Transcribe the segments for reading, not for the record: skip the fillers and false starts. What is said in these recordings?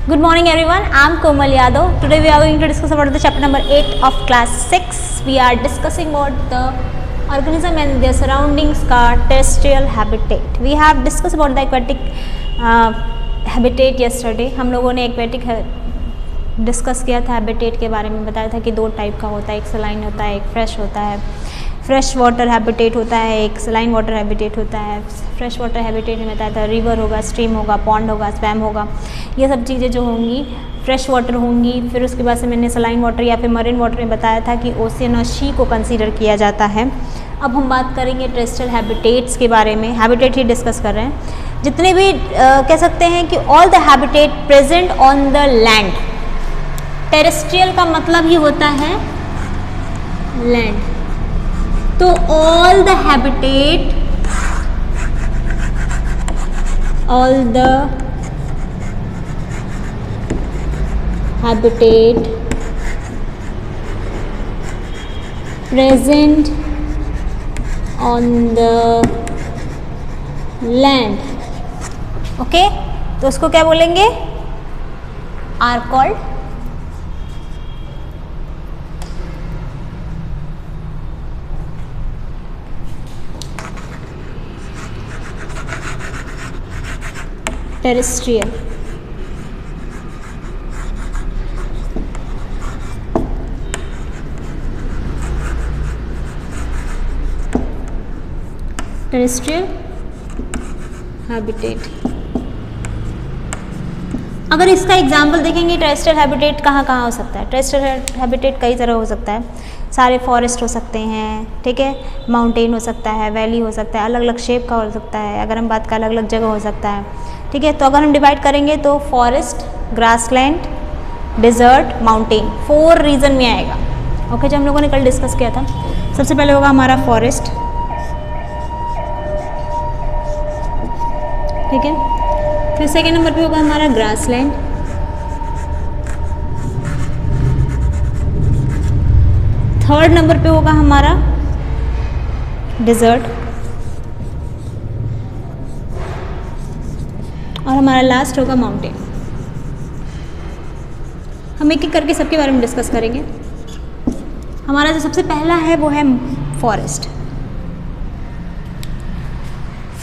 Good morning everyone, I am Komal Yadav. Today we are going to discuss about the chapter number 8 of class 6. We are discussing about the organism and their surroundings का terrestrial habitat. We have discussed about the aquatic habitat yesterday. हम लोगों ने aquatic discuss किया था habitat के बारे में, बताया था कि दो टाइप का होता है, एक सलाइन होता है, एक फ्रेश होता है। फ्रेश वाटर हैबिटेट होता है, एक सलाइन वाटर हैबिटेट होता है। फ्रेश वाटर हैबिटेट में बताया था रिवर होगा, स्ट्रीम होगा, पॉन्ड होगा, स्वैम होगा, ये सब चीज़ें जो होंगी फ्रेश वाटर होंगी। फिर उसके बाद से मैंने सलाइन वाटर या फिर मरीन वाटर में बताया था कि ओशियन और सी को कंसीडर किया जाता है। अब हम बात करेंगे टेरेस्ट्रियल हैबिटेट्स के बारे में, हैबिटेट ही डिस्कस कर रहे हैं। जितने भी कह सकते हैं कि all the habitat present on the land. Terrestrial का मतलब ही होता है लैंड, तो all the habitat, all the habitat present on the land, okay, तो उसको क्या बोलेंगे, are called terrestrial. Terrestrial habitat. अगर इसका एग्जाम्पल देखेंगे टेरेस्ट्रियल हैबिटेट कहाँ कहाँ हो सकता है। टेरेस्ट्रियल हैबिटेट कई तरह हो सकता है, सारे फॉरेस्ट हो सकते हैं, ठीक है, माउंटेन हो सकता है, वैली हो सकता है, अलग अलग शेप का हो सकता है। अगर हम बात करें अलग अलग जगह हो सकता है, ठीक है। तो अगर हम डिवाइड करेंगे तो forest, grassland, desert, mountain, 4 region में आएगा, ओके, जो हम लोगों ने कल डिस्कस किया था। सबसे पहले होगा हमारा फॉरेस्ट, ठीक है। फिर सेकेंड नंबर पे होगा हमारा ग्रासलैंड, थर्ड नंबर पे होगा हमारा डिजर्ट, और हमारा लास्ट होगा माउंटेन। हम एक एक करके सबके बारे में डिस्कस करेंगे। हमारा जो सबसे पहला है वो है फॉरेस्ट।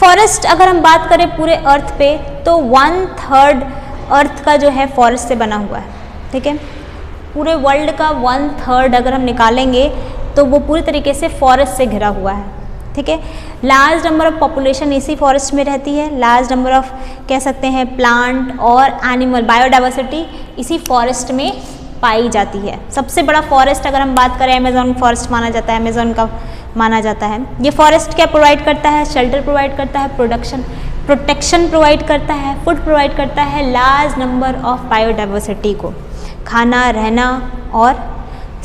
फॉरेस्ट अगर हम बात करें पूरे अर्थ पे तो 1/3 अर्थ का जो है फॉरेस्ट से बना हुआ है, ठीक है। पूरे वर्ल्ड का 1/3 अगर हम निकालेंगे तो वो पूरी तरीके से फॉरेस्ट से घिरा हुआ है, ठीक है। लार्ज नंबर ऑफ पॉपुलेशन इसी फॉरेस्ट में रहती है, लार्ज नंबर ऑफ कह सकते हैं प्लांट और एनिमल बायोडाइवर्सिटी इसी फॉरेस्ट में पाई जाती है। सबसे बड़ा फॉरेस्ट अगर हम बात करें अमेजोन फॉरेस्ट माना जाता है, अमेजोन का माना जाता है। ये फॉरेस्ट क्या प्रोवाइड करता है, शेल्टर प्रोवाइड करता है, प्रोटेक्शन प्रोवाइड करता है, फूड प्रोवाइड करता है लार्ज नंबर ऑफ बायोडाइवर्सिटी को, खाना, रहना और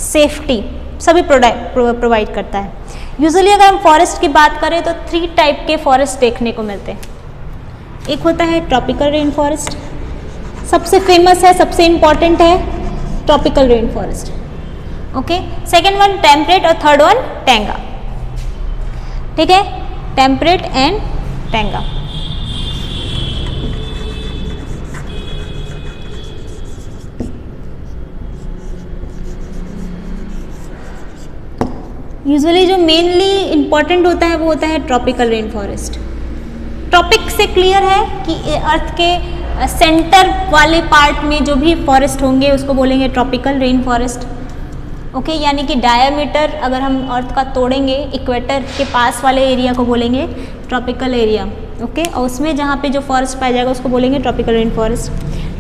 सेफ्टी सभी प्रोवाइड करता है। यूजुअली अगर हम फॉरेस्ट की बात करें तो 3 टाइप के फॉरेस्ट देखने को मिलते हैं। एक होता है ट्रॉपिकल रेन फॉरेस्ट, सबसे फेमस है, सबसे इम्पॉर्टेंट है tropical rain forest, okay. Second one temperate और थर्ड वन टैंगा, ठीक है, टेम्परेट एंड टैंगा। यूजुअली जो मेनली इम्पॉर्टेंट होता है वो होता है ट्रॉपिकल रेन फॉरेस्ट। ट्रॉपिक से क्लियर है कि अर्थ के सेंटर वाले पार्ट में जो भी फॉरेस्ट होंगे उसको बोलेंगे ट्रॉपिकल रेन फॉरेस्ट, ओके, यानी कि डायमीटर अगर हम अर्थ का तोड़ेंगे इक्वेटर के पास वाले एरिया को बोलेंगे ट्रॉपिकल एरिया, ओके, और उसमें जहाँ पे जो फॉरेस्ट पाया जाएगा उसको बोलेंगे ट्रॉपिकल रेन फॉरेस्ट।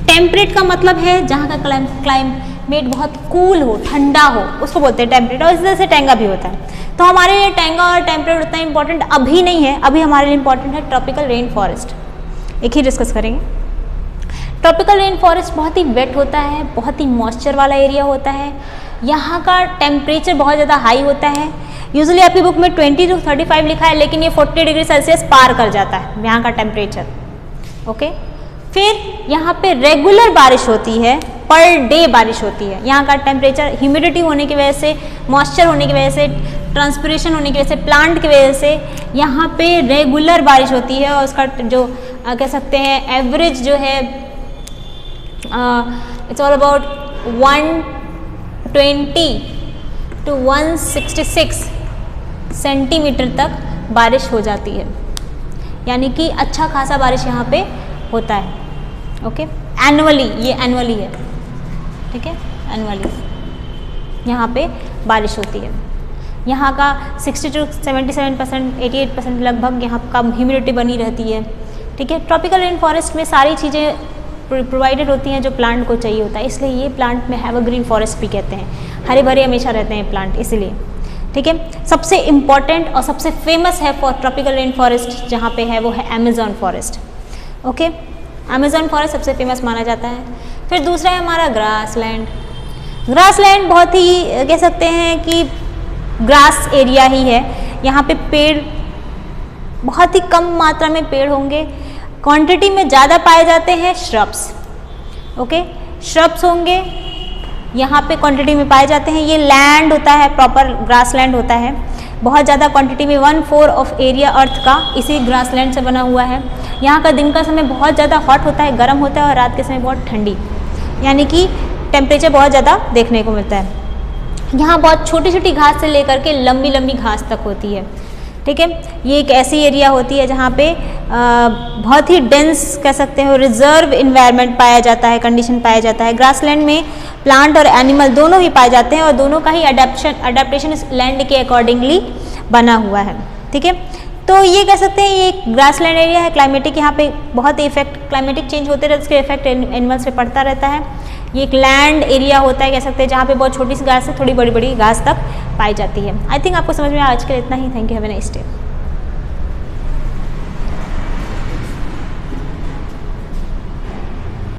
टेम्परेट का मतलब है जहाँ का क्लाइमेट बहुत कूल हो, ठंडा हो, उसको बोलते हैं टेम्परेट, और इस तरह से टैंगा भी होता है। तो हमारे लिए टैंगा और टेम्परेट उतना इंपॉर्टेंट अभी नहीं है, अभी हमारे लिए इंपॉर्टेंट है ट्रॉपिकल रेन फॉरेस्ट, एक ही डिस्कस करेंगे। ट्रॉपिकल रेन फॉरेस्ट बहुत ही वेट होता है, बहुत ही मॉइस्चर वाला एरिया होता है, यहाँ का टेम्परेचर बहुत ज़्यादा हाई होता है। यूजुअली आपकी बुक में 20 to 35 लिखा है, लेकिन ये 40 डिग्री सेल्सियस पार कर जाता है यहाँ का टेम्परेचर, ओके। फिर यहाँ पे रेगुलर बारिश होती है, पर डे बारिश होती है। यहाँ का टेम्परेचर ह्यूमिडिटी होने की वजह से, मॉइस्चर होने की वजह से, ट्रांसपिरेशन होने की वजह से, प्लांट की वजह से यहाँ पे रेगुलर बारिश होती है और उसका जो कह सकते हैं एवरेज जो है it's all about 120 to 166 centimetre तक बारिश हो जाती है, यानी कि अच्छा खासा बारिश यहाँ पे होता है। ओके, एनुअली, ये एनुअली है, ठीक है, एनुअली यहाँ पे बारिश होती है। यहाँ का 60 to 77%, 88% लगभग यहाँ का ह्यूमिडिटी बनी रहती है, ठीक है। ट्रॉपिकल रेन फॉरेस्ट में सारी चीज़ें प्रोवाइडेड होती हैं जो प्लांट को चाहिए होता है, इसलिए ये प्लांट में एवरग्रीन फॉरेस्ट भी कहते हैं, हरे भरे हमेशा रहते हैं प्लांट, इसलिए, ठीक है। सबसे इम्पॉर्टेंट और सबसे फेमस है फॉर ट्रॉपिकल रेन फॉरेस्ट जहाँ पे है वो है Amazon forest. Okay, Amazon forest सबसे फेमस माना जाता है। फिर दूसरा है हमारा ग्रासलैंड। ग्रासलैंड बहुत ही कह सकते हैं कि ग्रास एरिया ही है, यहाँ पे पेड़ बहुत ही कम मात्रा में पेड़ होंगे, क्वांटिटी में ज़्यादा पाए जाते हैं श्रब्स। ओके, श्रब्स होंगे यहाँ पे क्वांटिटी में पाए जाते हैं। ये लैंड होता है, प्रॉपर ग्रासलैंड होता है, बहुत ज़्यादा क्वांटिटी में, 1/4 ऑफ एरिया अर्थ का इसी ग्रासलैंड से बना हुआ है। यहाँ का दिन का समय बहुत ज़्यादा हॉट होता है, गर्म होता है, और रात के समय बहुत ठंडी, यानी कि टेम्परेचर बहुत ज़्यादा देखने को मिलता है। यहाँ बहुत छोटी छोटी घास से लेकर के लंबी लंबी घास तक होती है, ठीक है। ये एक ऐसी एरिया होती है जहाँ पे बहुत ही डेंस कह सकते हो रिजर्व इन्वायरमेंट पाया जाता है, कंडीशन पाया जाता है। ग्रासलैंड में प्लांट और एनिमल दोनों ही पाए जाते हैं, और दोनों का ही अडेप्टेशन इस लैंड के अकॉर्डिंगली बना हुआ है, ठीक है। तो ये कह सकते हैं ये एक ग्रासलैंड एरिया है। क्लाइमेटिक यहाँ पे बहुत इफेक्ट, क्लाइमेटिक चेंज होते रहते, उसके इफेक्ट एनिमल्स पे पड़ता रहता है। ये एक लैंड एरिया होता है कह सकते हैं, जहाँ पे बहुत छोटी सी घास से थोड़ी बड़ी बड़ी घास तक पाई जाती है। आई थिंक आपको समझ में आज के लिए इतना ही। Thank you, have a nice day.